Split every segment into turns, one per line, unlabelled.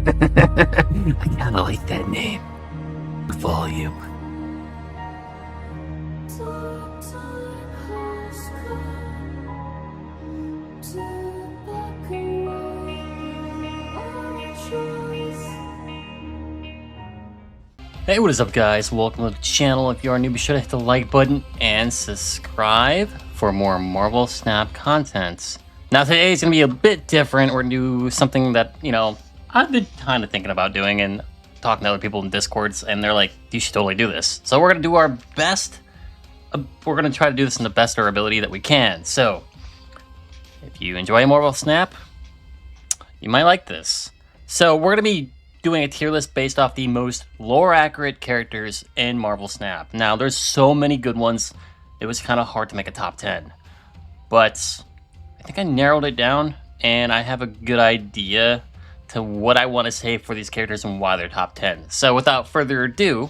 I kind of like that name. Volume.
Hey, what is up, guys? Welcome to the channel. If you are new, be sure to hit the like button and subscribe for more Marvel Snap content. Now, today is going to be a bit different. We're going to do something that, I've been kind of thinking about doing and talking to other people in Discords, and they're like, you should totally do this. So we're going to do our best. We're going to try to do this in the best of our ability that we can. So, if you enjoy Marvel Snap, you might like this. So, we're going to be doing a tier list based off the most lore accurate characters in Marvel Snap. Now, there's so many good ones, it was kind of hard to make a top 10. But I think I narrowed it down, and I have a good idea to what I want to say for these characters and why they're top 10. So without further ado,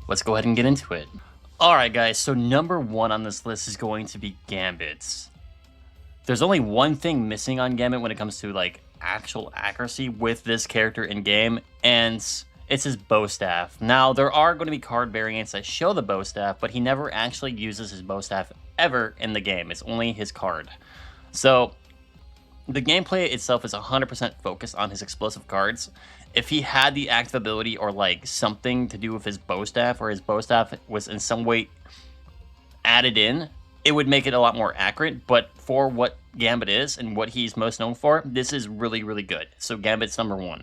let's go ahead and get into it. Alright guys, so number 1 on this list is going to be Gambit. There's only one thing missing on Gambit when it comes to like actual accuracy with this character in game, and it's his bow staff. Now, there are going to be card variants that show the bow staff, but he never actually uses his bow staff ever in the game. It's only his card. So the gameplay itself is 100% focused on his explosive cards. If he had the active ability or like something to do with his bow staff, or his bow staff was in some way added in, it would make it a lot more accurate. But for what Gambit is and what he's most known for, this is really, really good. So Gambit's number 1.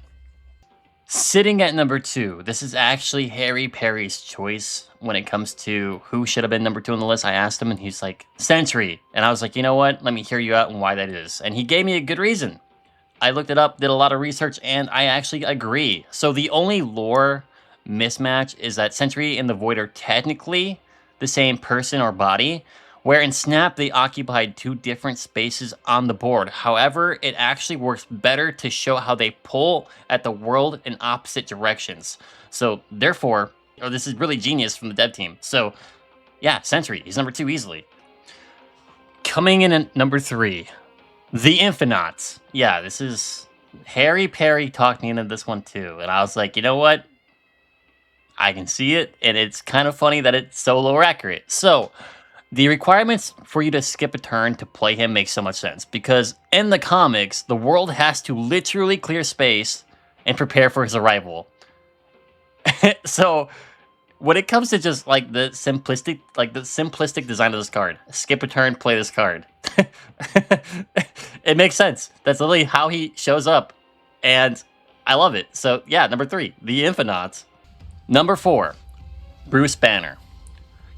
Sitting at number 2, this is actually Harry Perry's choice when it comes to who should have been number 2 on the list. I asked him and he's like, Sentry. And I was like, you know what? Let me hear you out and why that is. And he gave me a good reason. I looked it up, did a lot of research, and I actually agree. So the only lore mismatch is that Sentry and the Void are technically the same person or body, where in Snap, they occupied 2 different spaces on the board. However, it actually works better to show how they pull at the world in opposite directions. So, therefore, this is really genius from the dev team. So, yeah, Sentry, he's number 2 easily. Coming in at number 3, the Infinauts. Yeah, this is... Harry Perry talked me into this one too. And I was like, you know what? I can see it, and it's kind of funny that it's so lower accurate. So... the requirements for you to skip a turn to play him make so much sense, because in the comics, the world has to literally clear space and prepare for his arrival. So, when it comes to just like the simplistic design of this card, skip a turn, play this card. It makes sense. That's literally how he shows up, and I love it. So yeah, number 3, the Infinauts. Number 4, Bruce Banner.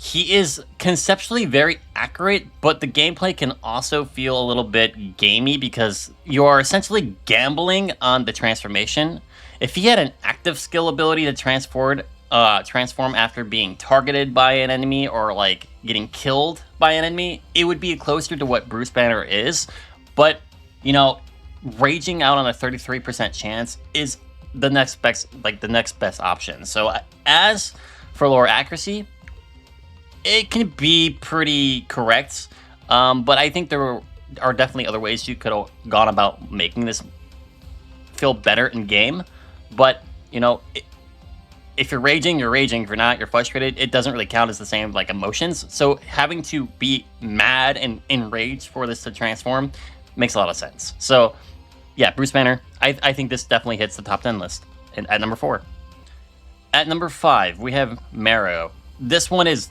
He is conceptually very accurate, but the gameplay can also feel a little bit gamey because you're essentially gambling on the transformation. If he had an active skill ability to transform after being targeted by an enemy or like getting killed by an enemy, it would be closer to what Bruce Banner is. But, raging out on a 33% chance is the next best option. So as for lore accuracy, it can be pretty correct, but I think there are definitely other ways you could have gone about making this feel better in game. But, if you're raging, you're raging. If you're not, you're frustrated. It doesn't really count as the same, like, emotions. So having to be mad and enraged for this to transform makes a lot of sense. So, yeah, Bruce Banner, I think this definitely hits the top 10 list at number 4. At number 5, we have Marrow. This one is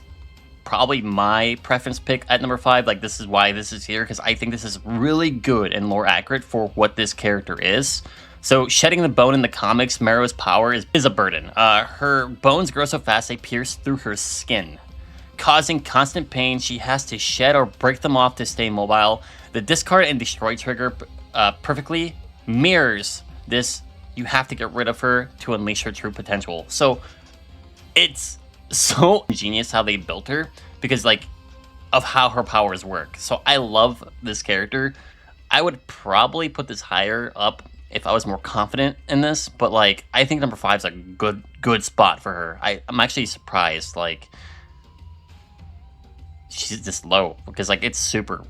probably my preference pick at number 5. Like, this is why this is here, because I think this is really good and more accurate for what this character is. So, shedding the bone in the comics, Marrow's power is a burden. Her bones grow so fast they pierce through her skin, causing constant pain. She has to shed or break them off to stay mobile. The discard and destroy trigger perfectly mirrors this. You have to get rid of her to unleash her true potential. So, it's so ingenious how they built her because of how her powers work. So I love this character. I would probably put this higher up if I was more confident in this, but I think number 5 is a good spot for her. I'm actually surprised she's this low because it's super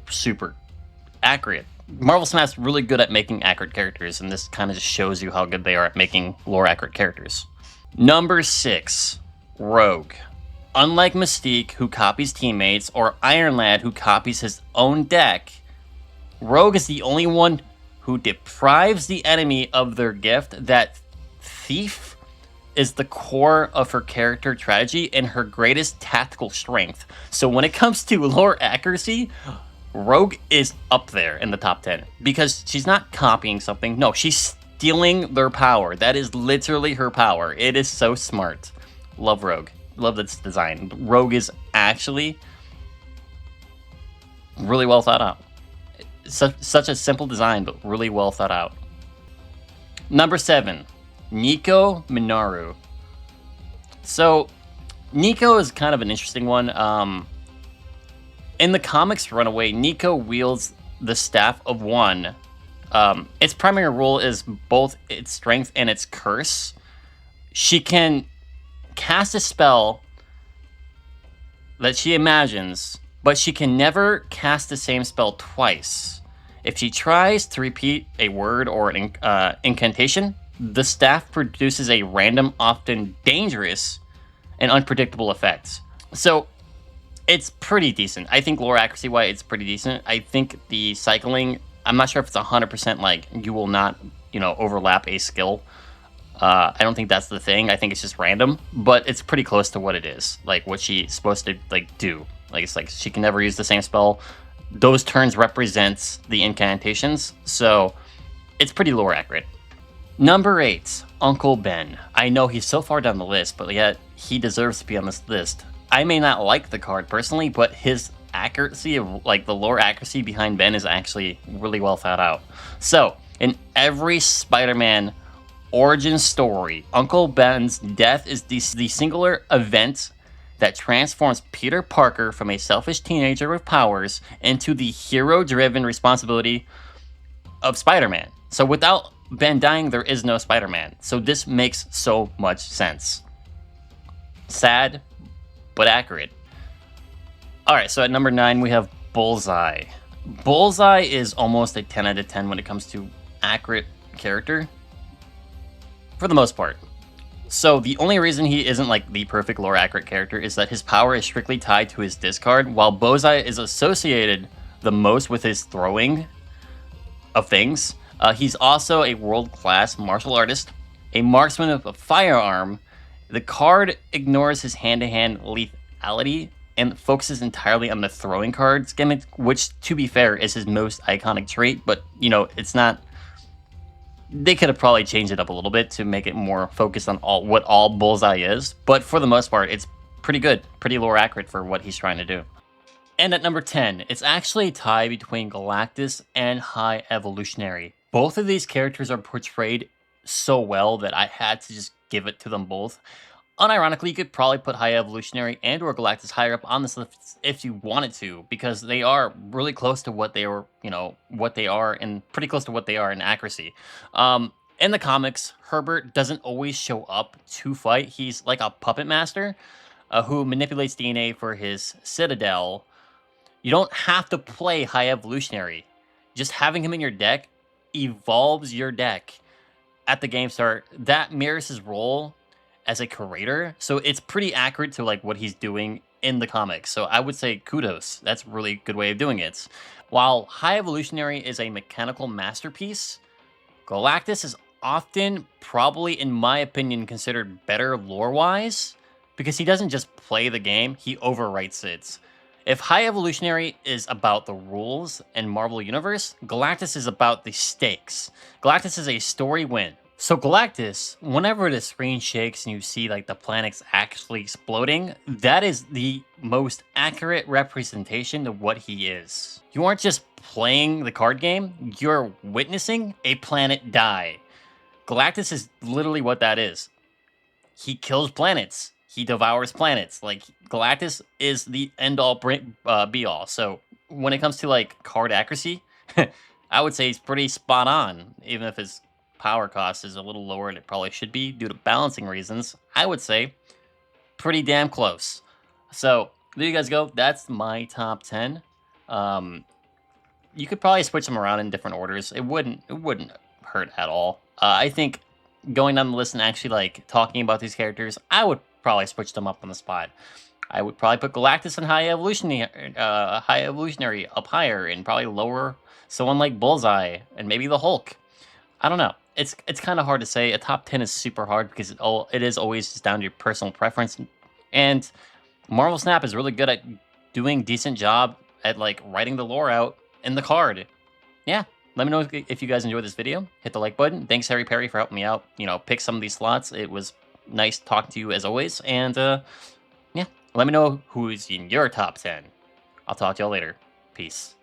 accurate. Marvel Snap's really good at making accurate characters, and this kind of just shows you how good they are at making lore accurate characters. Number 6, Rogue. Unlike Mystique, who copies teammates, or Iron Lad, who copies his own deck, Rogue is the only one who deprives the enemy of their gift. That Thief is the core of her character strategy and her greatest tactical strength. So when it comes to lore accuracy, Rogue is up there in the top 10 because she's not copying something. No, she's stealing their power. That is literally her power. It is so smart. Love Rogue. Love this design. Rogue is actually really well thought out. Such a simple design, but really well thought out. Number 7, Nico Minoru. So, Nico is kind of an interesting one. In the comics Runaway, Nico wields the Staff of One. Its primary role is both its strength and its curse. She can cast a spell that she imagines, but she can never cast the same spell twice. If she tries to repeat a word or an incantation, the staff produces a random, often dangerous, and unpredictable effect. So, it's pretty decent. I think lore accuracy-wise, it's pretty decent. I think the cycling, I'm not sure if it's 100% like, you will not, overlap a skill. I don't think that's the thing. I think it's just random, but it's pretty close to what it is. Like, what she's supposed to, do. Like, it's like, she can never use the same spell. Those turns represents the incantations, so it's pretty lore accurate. Number 8, Uncle Ben. I know he's so far down the list, but yet he deserves to be on this list. I may not like the card personally, but his accuracy of, the lore accuracy behind Ben is actually really well thought out. So, in every Spider-Man origin story, Uncle Ben's death is the singular event that transforms Peter Parker from a selfish teenager with powers into the hero-driven responsibility of Spider-Man. So without Ben dying, there is no Spider-Man. So this makes so much sense. Sad, but accurate. Alright, so at number 9, we have Bullseye. Bullseye is almost a 10 out of 10 when it comes to accurate character. For the most part. So the only reason he isn't the perfect lore accurate character is that his power is strictly tied to his discard, while Bullseye is associated the most with his throwing of things. He's also a world-class martial artist, a marksman of a firearm. The card ignores his hand-to-hand lethality and focuses entirely on the throwing cards gimmick, which, to be fair, is his most iconic trait, but, it's not... They could have probably changed it up a little bit to make it more focused on what all Bullseye is, but for the most part, it's pretty good, pretty lore accurate for what he's trying to do. And at number 10, it's actually a tie between Galactus and High Evolutionary. Both of these characters are portrayed so well that I had to just give it to them both. Unironically, you could probably put High Evolutionary and or Galactus higher up on this list if you wanted to, because they are really close to what they were, what they are, and pretty close to what they are in accuracy. In the comics, Herbert doesn't always show up to fight. He's like a puppet master who manipulates DNA for his Citadel. You don't have to play High Evolutionary. Just having him in your deck evolves your deck at the game start. That mirrors his role as a curator, so it's pretty accurate to what he's doing in the comics. So I would say kudos. That's a really good way of doing it. While High Evolutionary is a mechanical masterpiece, Galactus is often, probably in my opinion, considered better lore-wise because he doesn't just play the game, he overwrites it. If High Evolutionary is about the rules and Marvel Universe, Galactus is about the stakes. Galactus is a story win. So Galactus, whenever the screen shakes and you see the planets actually exploding, that is the most accurate representation of what he is. You aren't just playing the card game, you're witnessing a planet die. Galactus is literally what that is. He kills planets. He devours planets. Galactus is the end-all be-all. So when it comes to card accuracy, I would say he's pretty spot on, even if his power cost is a little lower than it probably should be due to balancing reasons. I would say pretty damn close. So there you guys go. That's my top 10. you could probably switch them around in different orders. It wouldn't hurt at all. I think going down the list and actually like talking about these characters, I would probably switch them up on the spot. I would probably put Galactus and High Evolutionary up higher, and probably lower someone like Bullseye and maybe the Hulk. I don't know. It's kind of hard to say. A top 10 is super hard because it is always just down to your personal preference. And Marvel Snap is really good at doing decent job at like writing the lore out in the card. Yeah. Let me know if you guys enjoyed this video. Hit the like button. Thanks, Harry Perry, for helping me out. Pick some of these slots. It was nice talking to you as always. And yeah, let me know who's in your top 10. I'll talk to y'all later. Peace.